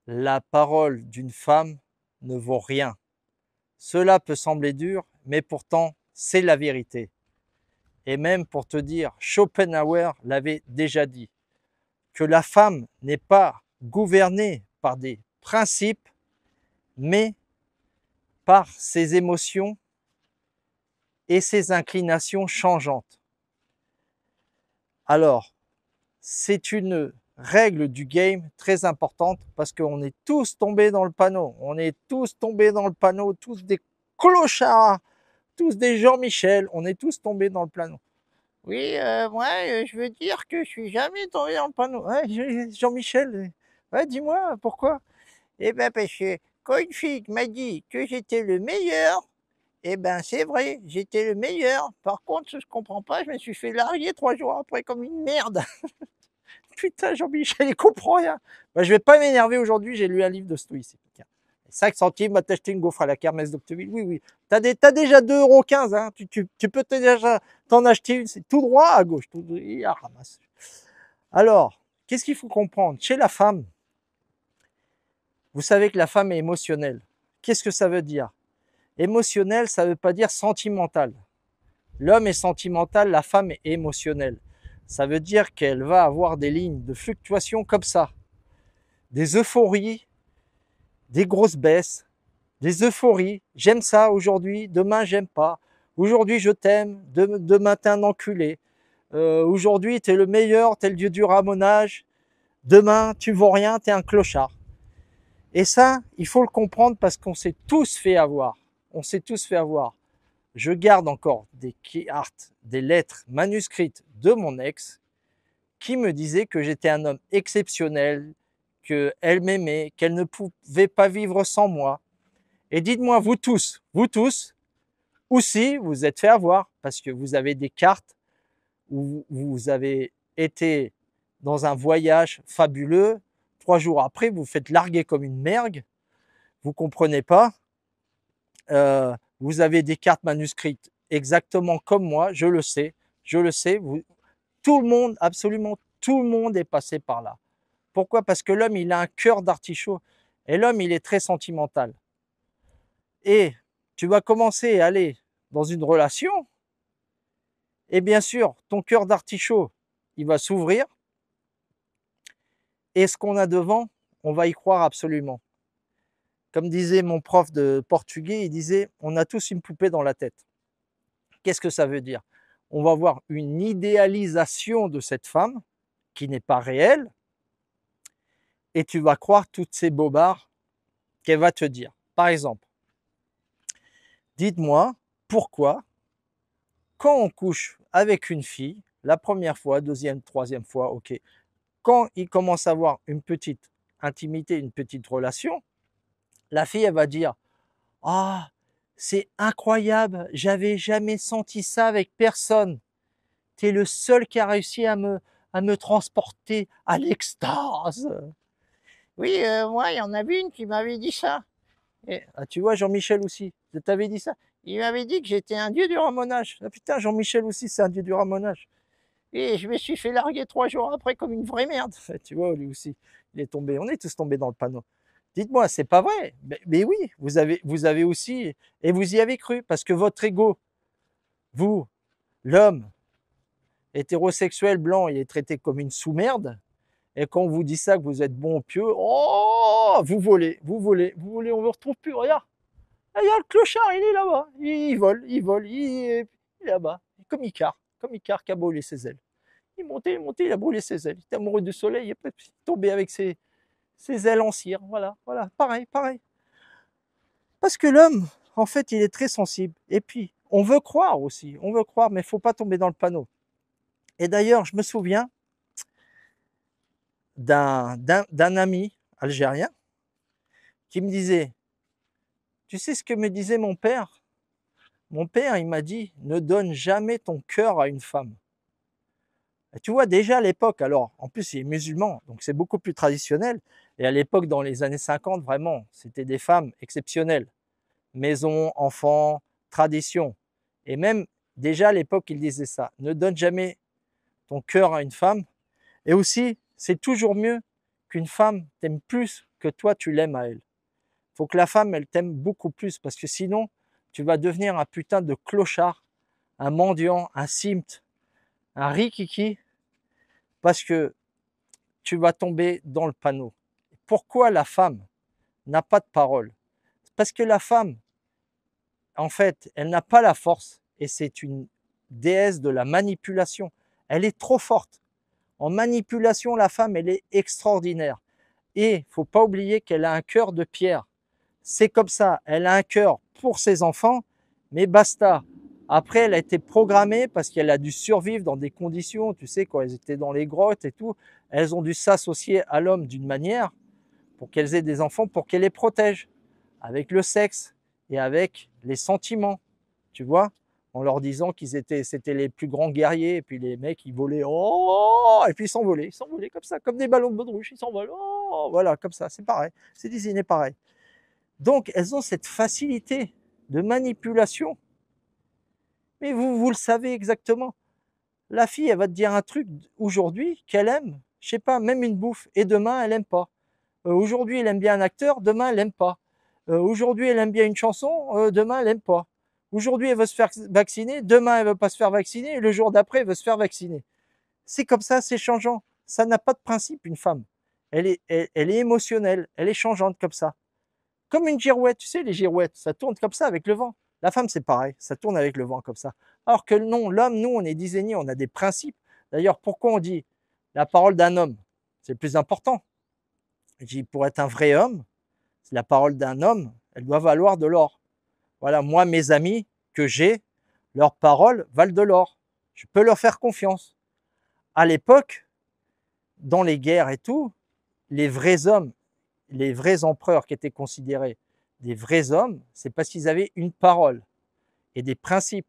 la parole d'une femme ne vaut rien. Cela peut sembler dur, mais pourtant, c'est la vérité. Et même pour te dire, Schopenhauer l'avait déjà dit, que la femme n'est pas gouvernée par des principes, mais par ses émotions et ses inclinations changeantes. Alors, c'est une règle du game très importante parce qu'on est tous tombés dans le panneau. On est tous tombés dans le panneau, tous des clochards, tous des Jean-Michel, on est tous tombés dans le panneau. Oui, moi, je veux dire que je suis jamais tombé dans le panneau. Ouais, Jean-Michel, ouais, dis-moi, pourquoi? Eh ben, parce que quand une fille m'a dit que j'étais le meilleur, eh ben, c'est vrai, j'étais le meilleur. Par contre, ce que je comprends pas, je me suis fait larguer 3 jours après comme une merde. Putain, Jean-Michel, il comprend rien. Bah, je vais pas m'énerver aujourd'hui, j'ai lu un livre de stoïcisme. 5 centimes, va t'acheter une gaufre à la kermesse d'Octeville. Oui, oui. T'as déjà 2,15 €. Hein. Tu peux déjà t'en acheter une. C'est tout droit à gauche. Tout droit, ramasse. Alors, qu'est-ce qu'il faut comprendre? Chez la femme, vous savez que la femme est émotionnelle. Qu'est-ce que ça veut dire? Émotionnel, ça ne veut pas dire sentimental. L'homme est sentimental, la femme est émotionnelle. Ça veut dire qu'elle va avoir des lignes de fluctuation comme ça. Des euphories, des grosses baisses, des euphories. J'aime ça aujourd'hui, demain j'aime pas. Aujourd'hui je t'aime, demain t'es un enculé. Aujourd'hui t'es le meilleur, t'es le dieu du ramonage. Demain tu vaux rien, t'es un clochard. Et ça, il faut le comprendre parce qu'on s'est tous fait avoir. On s'est tous fait avoir. Je garde encore des cartes, des lettres manuscrites de mon ex qui me disait que j'étais un homme exceptionnel, qu'elle m'aimait, qu'elle ne pouvait pas vivre sans moi. Et dites-moi, vous tous, aussi, vous êtes fait avoir parce que vous avez des cartes où vous avez été dans un voyage fabuleux. 3 jours après, vous faites larguer comme une mergue. Vous comprenez pas. Vous avez des cartes manuscrites exactement comme moi. Je le sais. Je le sais. Tout le monde, absolument tout le monde est passé par là. Pourquoi? Parce que l'homme, il a un cœur d'artichaut. Et l'homme, il est très sentimental. Et tu vas commencer à aller dans une relation, et bien sûr, ton cœur d'artichaut, il va s'ouvrir, et ce qu'on a devant, on va y croire absolument. Comme disait mon prof de portugais, il disait, on a tous une poupée dans la tête. Qu'est-ce que ça veut dire? On va avoir une idéalisation de cette femme qui n'est pas réelle, et tu vas croire toutes ces bobards qu'elle va te dire. Par exemple, dites-moi pourquoi, quand on couche avec une fille, la première fois, deuxième, troisième fois, ok, quand il commence à avoir une petite intimité, une petite relation, la fille, elle va dire, ah, c'est incroyable, j'avais jamais senti ça avec personne. Tu es le seul qui a réussi à me transporter à l'extase. Oui, moi, il y en avait une qui m'avait dit ça. Et, ah, tu vois, Jean-Michel aussi, je t'avais dit ça. Il m'avait dit que j'étais un dieu du ramonage. Ah putain, Jean-Michel aussi, c'est un dieu du ramonage. Et je me suis fait larguer 3 jours après comme une vraie merde. Tu vois, lui aussi, il est tombé. On est tous tombés dans le panneau. Dites-moi, c'est pas vrai. Mais oui, vous avez aussi, et vous y avez cru, parce que votre ego, vous, l'homme hétérosexuel blanc, il est traité comme une sous-merde. Et quand on vous dit ça, que vous êtes bon au pieu, oh, vous volez, vous volez, vous volez, on ne vous retrouve plus. Regarde, il y a le clochard, il est là-bas. Il vole, il est là-bas. Comme Icar qui a brûlé ses ailes. Il montait, il a brûlé ses ailes. Il était amoureux du soleil, il est tombé avec ses ailes en cire. Voilà, voilà, pareil, pareil. Parce que l'homme, en fait, il est très sensible. Et puis, on veut croire aussi, on veut croire, mais il ne faut pas tomber dans le panneau. Et d'ailleurs, je me souviens d'un ami algérien qui me disait, tu sais ce que me disait mon père? Mon père, il m'a dit, ne donne jamais ton cœur à une femme. Et tu vois, déjà à l'époque, alors, en plus, il est musulman, donc c'est beaucoup plus traditionnel. Et à l'époque, dans les années 50, vraiment, c'était des femmes exceptionnelles. Maison, enfants, tradition. Et même, déjà à l'époque, il disait ça. Ne donne jamais ton cœur à une femme. Et aussi, c'est toujours mieux qu'une femme t'aime plus que toi, tu l'aimes à elle. Faut que la femme, elle t'aime beaucoup plus parce que sinon, tu vas devenir un putain de clochard, un mendiant, un simpt, un rikiki parce que tu vas tomber dans le panneau. Pourquoi la femme n'a pas de parole? Parce que la femme, en fait, elle n'a pas la force et c'est une déesse de la manipulation. Elle est trop forte. En manipulation, la femme, elle est extraordinaire. Et faut pas oublier qu'elle a un cœur de pierre. C'est comme ça, elle a un cœur pour ses enfants, mais basta. Après, elle a été programmée parce qu'elle a dû survivre dans des conditions, tu sais, quand elles étaient dans les grottes et tout, elles ont dû s'associer à l'homme d'une manière pour qu'elles aient des enfants, pour qu'elle les protège, avec le sexe et avec les sentiments, tu vois, en leur disant c'était les plus grands guerriers, et puis les mecs, ils volaient, oh, et puis ils s'envolaient comme ça, comme des ballons de baudruche, ils s'envolent, oh, voilà, comme ça, c'est pareil, c'est dessiné pareil. Donc, elles ont cette facilité de manipulation. Mais vous le savez exactement. La fille, elle va te dire un truc aujourd'hui qu'elle aime, je sais pas, même une bouffe, et demain, elle aime pas. Aujourd'hui, elle aime bien un acteur, demain, elle aime pas. Aujourd'hui, elle aime bien une chanson, demain, elle aime pas. Aujourd'hui, elle veut se faire vacciner, demain, elle veut pas se faire vacciner, et le jour d'après, elle veut se faire vacciner. C'est comme ça, c'est changeant. Ça n'a pas de principe, une femme. Elle est émotionnelle, elle est changeante comme ça. Comme une girouette, tu sais, les girouettes, ça tourne comme ça avec le vent. La femme, c'est pareil, ça tourne avec le vent comme ça. Alors que non, l'homme, nous, on est désigné, on a des principes. D'ailleurs, pourquoi on dit la parole d'un homme? C'est le plus important. Je dis, pour être un vrai homme, la parole d'un homme, elle doit valoir de l'or. Voilà, moi, mes amis que j'ai, leurs paroles valent de l'or. Je peux leur faire confiance. À l'époque, dans les guerres et tout, les vrais hommes, les vrais empereurs qui étaient considérés des vrais hommes, c'est parce qu'ils avaient une parole et des principes.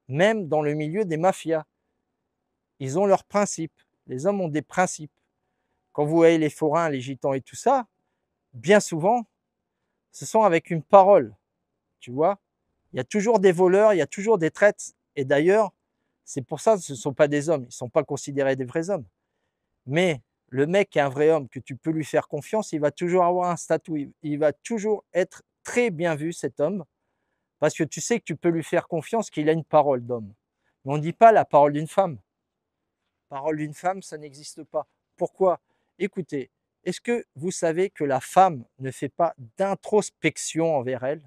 Même dans le milieu des mafias, ils ont leurs principes. Les hommes ont des principes. Quand vous voyez les forains, les gitans et tout ça, bien souvent, ce sont avec une parole. Tu vois, il y a toujours des voleurs, il y a toujours des traîtres. Et d'ailleurs, c'est pour ça que ce ne sont pas des hommes. Ils ne sont pas considérés des vrais hommes. Mais le mec qui est un vrai homme, que tu peux lui faire confiance, il va toujours avoir un statut. Il va toujours être très bien vu, cet homme, parce que tu sais que tu peux lui faire confiance, qu'il a une parole d'homme. Mais on ne dit pas la parole d'une femme. Parole d'une femme, ça n'existe pas. Pourquoi? Écoutez, est-ce que vous savez que la femme ne fait pas d'introspection envers elle?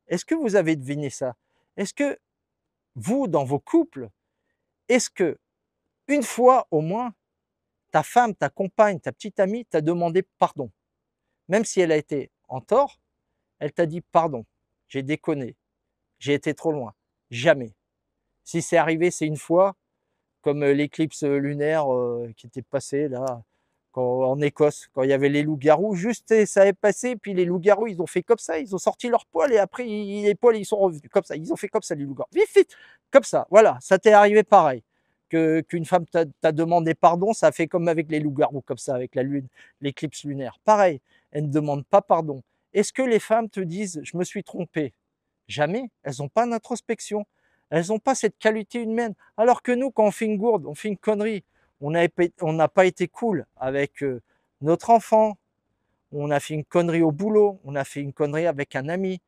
Est-ce que vous avez deviné ça? Est-ce que vous, dans vos couples, est-ce que une fois au moins, ta femme, ta compagne, ta petite amie t'a demandé pardon? Même si elle a été en tort, elle t'a dit pardon, j'ai déconné, j'ai été trop loin. Jamais. Si c'est arrivé, c'est une fois, comme l'éclipse lunaire qui était passée là, en Écosse, quand il y avait les loups-garous, juste ça avait passé, puis les loups-garous, ils ont fait comme ça, ils ont sorti leurs poils et après, les poils, ils sont revenus comme ça. Ils ont fait comme ça, les loups-garous. Vite, vite, comme ça, voilà, ça t'est arrivé pareil. Qu'une femme t'a demandé pardon, ça fait comme avec les loups-garous, comme ça, avec la lune, l'éclipse lunaire. Pareil, elle ne demande pas pardon. Est-ce que les femmes te disent, je me suis trompée? Jamais. Elles n'ont pas d'introspection. Elles n'ont pas cette qualité humaine. Alors que nous, quand on fait une gourde, on fait une connerie, on n'a pas été cool avec notre enfant, on a fait une connerie au boulot, on a fait une connerie avec un ami,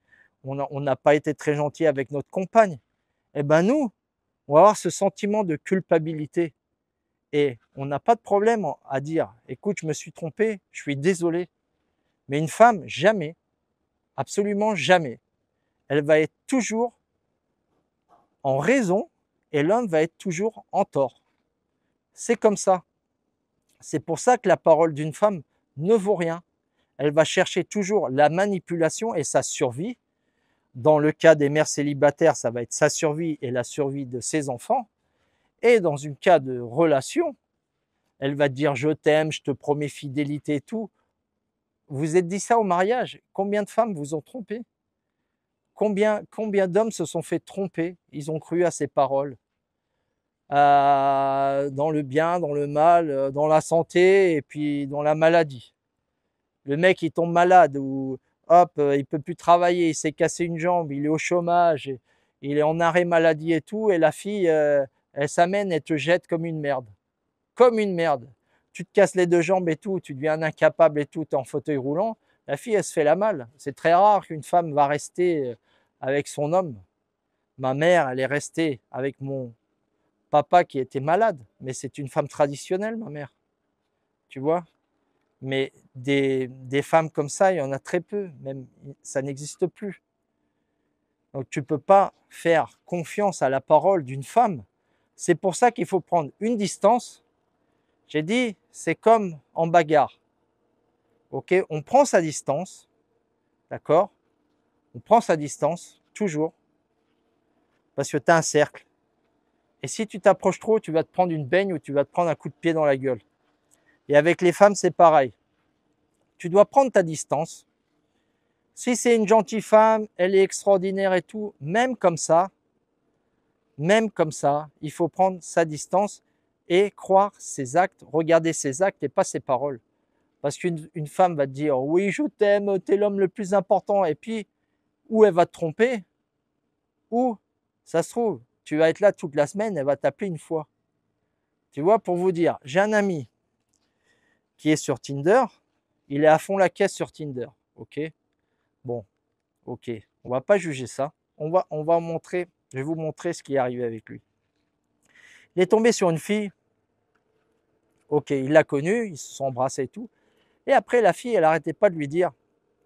on n'a pas été très gentil avec notre compagne. Eh ben nous, on va avoir ce sentiment de culpabilité. Et on n'a pas de problème à dire, écoute, je me suis trompé, je suis désolé. Mais une femme, jamais, absolument jamais. Elle va être toujours en raison et l'homme va être toujours en tort. C'est comme ça. C'est pour ça que la parole d'une femme ne vaut rien. Elle va chercher toujours la manipulation et sa survie. Dans le cas des mères célibataires, ça va être sa survie et la survie de ses enfants. Et dans un cas de relation, elle va te dire je t'aime, je te promets fidélité et tout. Vous êtes dit ça au mariage? Combien de femmes vous ont trompé? Combien d'hommes se sont fait tromper? Ils ont cru à ces paroles. Dans le bien, dans le mal, dans la santé et puis dans la maladie. Le mec, il tombe malade ou hop, il peut plus travailler, il s'est cassé une jambe, il est au chômage, il est en arrêt maladie et tout, et la fille, elle s'amène, elle te jette comme une merde. Comme une merde. tu te casses les deux jambes et tout, tu deviens un incapable et tout, tu es en fauteuil roulant, la fille, elle se fait la malle. C'est très rare qu'une femme va rester avec son homme. Ma mère, elle est restée avec mon papa qui était malade, mais c'est une femme traditionnelle, ma mère, tu vois. Mais des femmes comme ça, il y en a très peu, même ça n'existe plus. Donc tu ne peux pas faire confiance à la parole d'une femme. C'est pour ça qu'il faut prendre une distance. J'ai dit, c'est comme en bagarre. Ok, on prend sa distance, d'accord? On prend sa distance, toujours, parce que tu as un cercle. Et si tu t'approches trop, tu vas te prendre une baigne ou tu vas te prendre un coup de pied dans la gueule. Et avec les femmes, c'est pareil. Tu dois prendre ta distance. Si c'est une gentille femme, elle est extraordinaire et tout, même comme ça, il faut prendre sa distance et croire ses actes, regarder ses actes et pas ses paroles. Parce qu'une femme va te dire « oui, je t'aime, t'es l'homme le plus important » et puis, ou elle va te tromper, ou, ça se trouve, tu vas être là toute la semaine, elle va t'appeler une fois. Tu vois, pour vous dire, j'ai un ami qui est sur Tinder, il est à fond la caisse sur Tinder, ok? Bon, ok, on va pas juger ça. On va montrer, je vais vous montrer ce qui est arrivé avec lui. Il est tombé sur une fille, ok, il l'a connue, ils se sont embrassés et tout. Et après, la fille, elle n'arrêtait pas de lui dire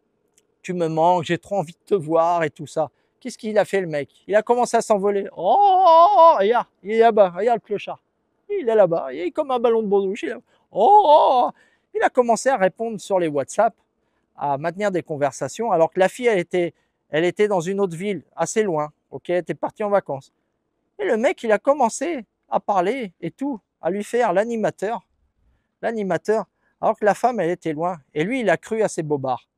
« tu me manques, j'ai trop envie de te voir » et tout ça. Qu'est-ce qu'il a fait, le mec? Il a commencé à s'envoler. Oh, regarde, il est là-bas, regarde le clochard. Il est là-bas, il est comme un ballon de baudruche. Oh, il a commencé à répondre sur les WhatsApp, à maintenir des conversations, alors que la fille, elle était dans une autre ville, assez loin, ok, elle était partie en vacances. Et le mec, il a commencé à parler et tout, à lui faire l'animateur, alors que la femme, elle était loin. Et lui, il a cru à ses bobards.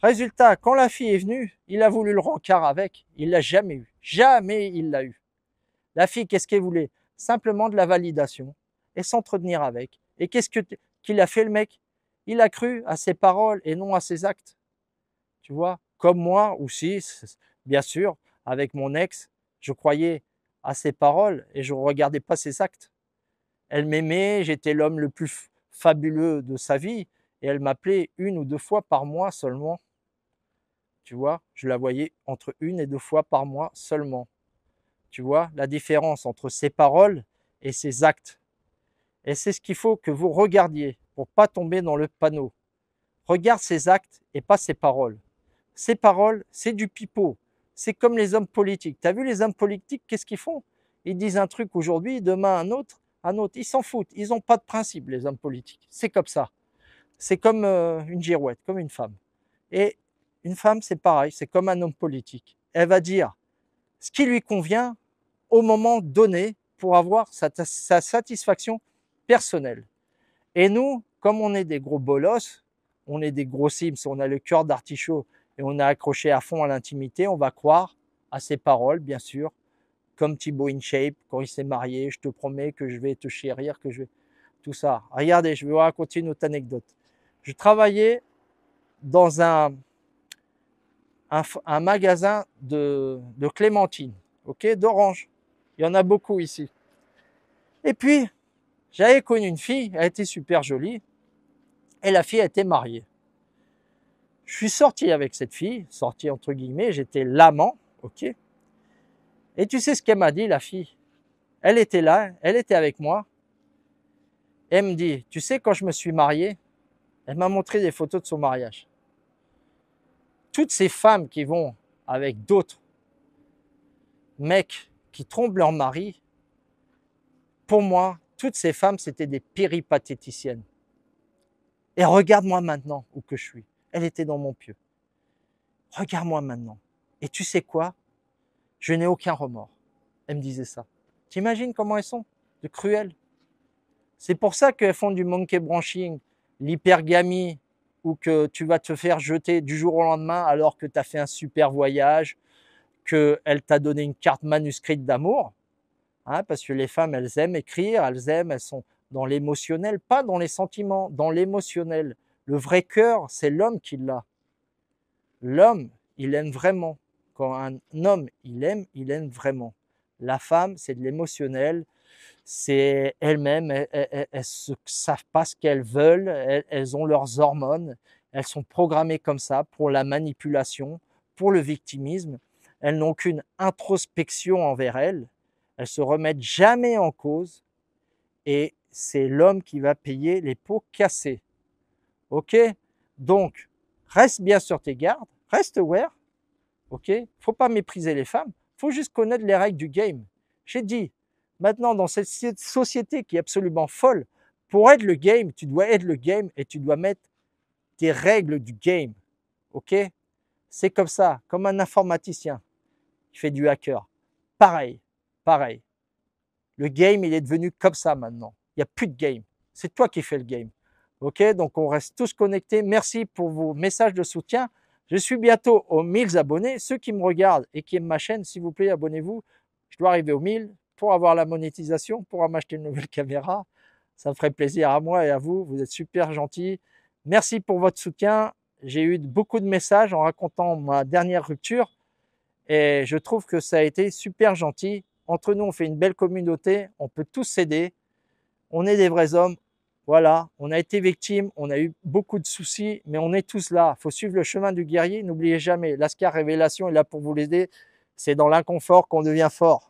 Résultat, quand la fille est venue, il a voulu le rencard avec. Il l'a jamais eu. Jamais il l'a eu. La fille, qu'est-ce qu'elle voulait? Simplement de la validation et s'entretenir avec. Et qu'est-ce qu'il a fait, le mec? Il a cru à ses paroles et non à ses actes. Tu vois? Comme moi aussi, bien sûr, avec mon ex, je croyais à ses paroles et je ne regardais pas ses actes. Elle m'aimait, j'étais l'homme le plus fabuleux de sa vie et elle m'appelait 1 ou 2 fois par mois seulement. Tu vois, je la voyais entre 1 et 2 fois par mois seulement. Tu vois la différence entre ses paroles et ses actes. Et c'est ce qu'il faut que vous regardiez pour ne pas tomber dans le panneau. Regarde ses actes et pas ses paroles. Ses paroles, c'est du pipeau. C'est comme les hommes politiques. Tu as vu les hommes politiques, qu'est-ce qu'ils font? Ils disent un truc aujourd'hui, demain un autre. Ils s'en foutent. Ils n'ont pas de principe, les hommes politiques. C'est comme ça. C'est comme une girouette, comme une femme. Et une femme, c'est pareil, c'est comme un homme politique. Elle va dire ce qui lui convient au moment donné pour avoir sa satisfaction personnelle. Et nous, comme on est des gros bolosses, on est des gros sims, on a le cœur d'artichaut et on est accroché à fond à l'intimité, on va croire à ses paroles, bien sûr, comme Thibaut InShape, quand il s'est marié, je te promets que je vais te chérir, que je vais... Tout ça. Regardez, je vais vous raconter une autre anecdote. Je travaillais dans un magasin de clémentines, ok, d'oranges. Il y en a beaucoup ici. Et puis, j'avais connu une fille, elle était super jolie, et la fille était mariée. Je suis sorti avec cette fille, sorti entre guillemets, j'étais l'amant, ok. Et tu sais ce qu'elle m'a dit, la fille? Elle était là, elle était avec moi. Et elle me dit, tu sais, quand je me suis marié, elle m'a montré des photos de son mariage. Toutes ces femmes qui vont avec d'autres mecs qui trompent leur mari, pour moi, toutes ces femmes, c'était des péripatéticiennes. Et regarde-moi maintenant où que je suis. Elle était dans mon pieu. Regarde-moi maintenant. Et tu sais quoi? Je n'ai aucun remords. Elle me disait ça. T'imagines comment elles sont? De cruelles. C'est pour ça qu'elles font du monkey branching, l'hypergamie, ou que tu vas te faire jeter du jour au lendemain alors que tu as fait un super voyage, qu'elle t'a donné une carte manuscrite d'amour. Hein, parce que les femmes, elles aiment écrire, elles sont dans l'émotionnel, pas dans les sentiments, dans l'émotionnel. Le vrai cœur, c'est l'homme qui l'a. L'homme, il aime vraiment. Quand un homme, il aime vraiment. La femme, c'est de l'émotionnel. C'est elles-mêmes, elles ne savent pas ce qu'elles veulent, elles ont leurs hormones, elles sont programmées comme ça pour la manipulation, pour le victimisme. Elles n'ont aucune introspection envers elles, elles se remettent jamais en cause et c'est l'homme qui va payer les pots cassés. Ok? Donc, reste bien sur tes gardes, reste aware. Ok? Faut pas mépriser les femmes, faut juste connaître les règles du game. J'ai dit, maintenant, dans cette société qui est absolument folle, pour être le game, tu dois être le game et tu dois mettre tes règles du game. Ok? C'est comme ça, comme un informaticien qui fait du hacker. Pareil, pareil. Le game, il est devenu comme ça maintenant. Il n'y a plus de game. C'est toi qui fais le game. Ok? Donc, on reste tous connectés. Merci pour vos messages de soutien. Je suis bientôt aux 1000 abonnés. Ceux qui me regardent et qui aiment ma chaîne, s'il vous plaît, abonnez-vous. Je dois arriver aux 1000 pour avoir la monétisation, pour m'acheter une nouvelle caméra. Ça me ferait plaisir à moi et à vous. Vous êtes super gentils. Merci pour votre soutien. J'ai eu beaucoup de messages en racontant ma dernière rupture et je trouve que ça a été super gentil. Entre nous, on fait une belle communauté. On peut tous s'aider. On est des vrais hommes. Voilà, on a été victime, on a eu beaucoup de soucis, mais on est tous là. Il faut suivre le chemin du guerrier. N'oubliez jamais, l'Ascar Révélation est là pour vous l'aider. C'est dans l'inconfort qu'on devient fort.